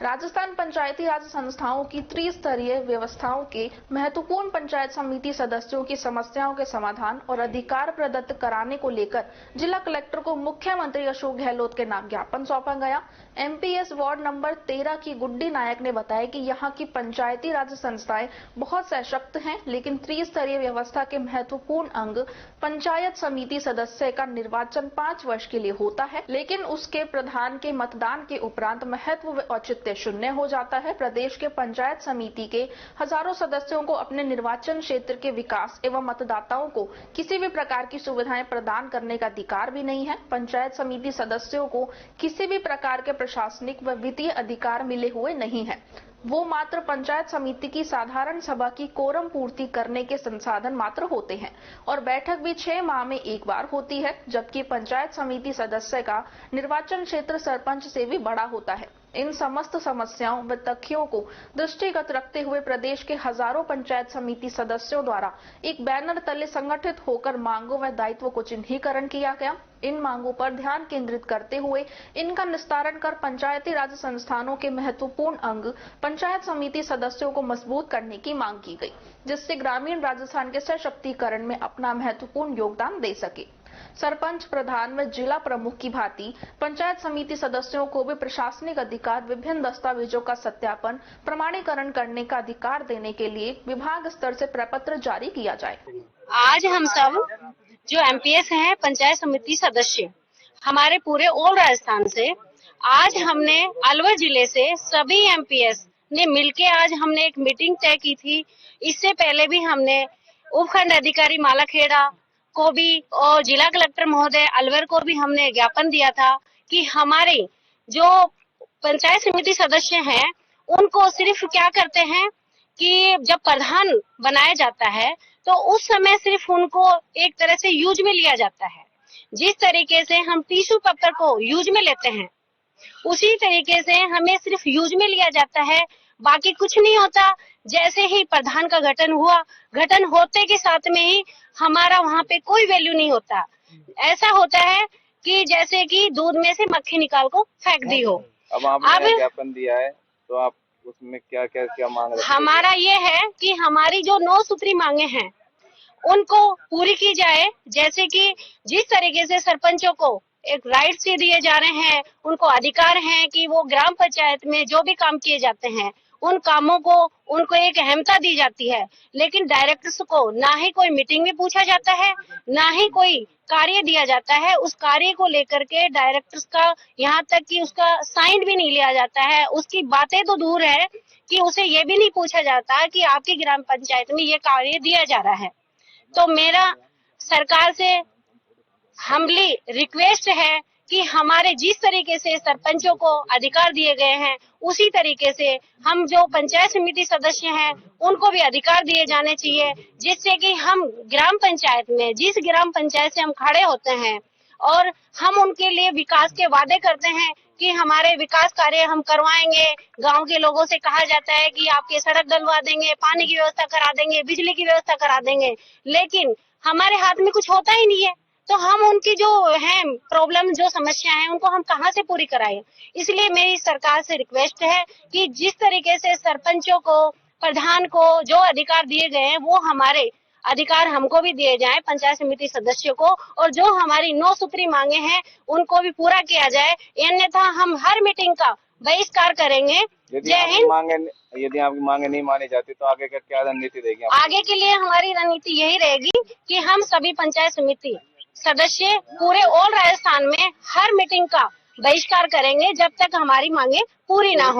राजस्थान पंचायती राज संस्थाओं की त्रिस्तरीय व्यवस्थाओं के महत्वपूर्ण पंचायत समिति सदस्यों की समस्याओं के समाधान और अधिकार प्रदत्त कराने को लेकर जिला कलेक्टर को मुख्यमंत्री अशोक गहलोत के नाम ज्ञापन सौंपा गया। एमपीएस वार्ड नंबर 13 की गुड्डी नायक ने बताया कि यहां की पंचायती राज संस्थाएं बहुत सशक्त हैं, लेकिन त्रिस्तरीय व्यवस्था के महत्वपूर्ण अंग पंचायत समिति सदस्य का निर्वाचन 5 वर्ष के लिए होता है, लेकिन उसके प्रधान के मतदान के उपरांत महत्व व औचित्य शून्य हो जाता है। प्रदेश के पंचायत समिति के हजारों सदस्यों को अपने निर्वाचन क्षेत्र के विकास एवं मतदाताओं को किसी भी प्रकार की सुविधाएं प्रदान करने का अधिकार भी नहीं है। पंचायत समिति सदस्यों को किसी भी प्रकार के प्रशासनिक व वित्तीय अधिकार मिले हुए नहीं है। वो मात्र पंचायत समिति की साधारण सभा की कोरम पूर्ति करने के संसाधन मात्र होते हैं और बैठक भी 6 माह में एक बार होती है, जबकि पंचायत समिति सदस्य का निर्वाचन क्षेत्र सरपंच से भी बड़ा होता है। इन समस्त समस्याओं व तथ्यों को दृष्टिगत रखते हुए प्रदेश के हजारों पंचायत समिति सदस्यों द्वारा एक बैनर तले संगठित होकर मांगों व दायित्व को चिन्हीकरण किया गया। इन मांगों पर ध्यान केंद्रित करते हुए इनका निस्तारण कर पंचायती राज संस्थानों के महत्वपूर्ण अंग पंचायत समिति सदस्यों को मजबूत करने की मांग की गई, जिससे ग्रामीण राजस्थान के सशक्तिकरण में अपना महत्वपूर्ण योगदान दे सके। सरपंच, प्रधान व जिला प्रमुख की भांति पंचायत समिति सदस्यों को भी प्रशासनिक अधिकार, विभिन्न दस्तावेजों का सत्यापन, प्रमाणीकरण करने का अधिकार देने के लिए विभाग स्तर से प्रपत्र जारी किया जाए। आज हम सब जो एमपीएस हैं, पंचायत समिति सदस्य, हमारे पूरे ऑल राजस्थान से, आज हमने अलवर जिले से सभी एमपीएस ने मिलके आज हमने एक मीटिंग तय की थी। इससे पहले भी हमने उपखंड अधिकारी मालाखेड़ा को भी और जिला कलेक्टर महोदय अलवर को भी हमने ज्ञापन दिया था कि हमारे जो पंचायत समिति सदस्य हैं उनको सिर्फ क्या करते हैं कि जब प्रधान बनाया जाता है तो उस समय सिर्फ उनको एक तरह से यूज में लिया जाता है। जिस तरीके से हम टिश्यू पेपर को यूज में लेते हैं उसी तरीके से हमें सिर्फ यूज में लिया जाता है, बाकी कुछ नहीं होता। जैसे ही प्रधान का गठन हुआ, गठन होते के साथ में ही हमारा वहाँ पे कोई वैल्यू नहीं होता। ऐसा होता है कि जैसे कि दूध में से मक्खी निकाल को फेंक दी हो। अब आपने ज्ञापन दिया है तो आप उसमें क्या मांग रहे हैं? हमारा ये है कि हमारी जो 9 सूत्री मांगे हैं उनको पूरी की जाए। जैसे कि जिस तरीके से सरपंचों को एक राइट से दिए जा रहे हैं, उनको अधिकार है कि वो ग्राम पंचायत में जो भी काम किए जाते हैं उन कामों को उनको एक अहमता दी जाती है, लेकिन डायरेक्टर्स को ना ही कोई मीटिंग में पूछा जाता है, ना ही कोई कार्य दिया जाता है। उस कार्य को लेकर के डायरेक्टर्स का यहाँ तक कि उसका साइन भी नहीं लिया जाता है। उसकी बातें तो दूर है कि उसे ये भी नहीं पूछा जाता कि आपकी ग्राम पंचायत में ये कार्य दिया जा रहा है। तो मेरा सरकार से हम्बली रिक्वेस्ट है कि हमारे जिस तरीके से सरपंचों को अधिकार दिए गए हैं उसी तरीके से हम जो पंचायत समिति सदस्य हैं उनको भी अधिकार दिए जाने चाहिए, जिससे कि हम ग्राम पंचायत में जिस ग्राम पंचायत से हम खड़े होते हैं और हम उनके लिए विकास के वादे करते हैं कि हमारे विकास कार्य हम करवाएंगे। गांव के लोगों से कहा जाता है कि आपके सड़क डलवा देंगे, पानी की व्यवस्था करा देंगे, बिजली की व्यवस्था करा देंगे, लेकिन हमारे हाथ में कुछ होता ही नहीं है। तो हम उनकी जो है प्रॉब्लम, जो समस्या है, उनको हम कहाँ से पूरी कराएं। इसलिए मेरी सरकार से रिक्वेस्ट है कि जिस तरीके से सरपंचों को, प्रधान को जो अधिकार दिए गए हैं वो हमारे अधिकार हमको भी दिए जाएं, पंचायत समिति सदस्यों को, और जो हमारी 9 सूत्री मांगे हैं उनको भी पूरा किया जाए। अन्यथा हम हर मीटिंग का बहिष्कार करेंगे। यदि आपकी मांगे नहीं मानी जाती तो आगे का क्या रणनीति रहेगी? आगे के लिए हमारी रणनीति यही रहेगी कि हम सभी पंचायत समिति सदस्य पूरे ऑल राजस्थान में हर मीटिंग का बहिष्कार करेंगे जब तक हमारी मांगे पूरी ना हो।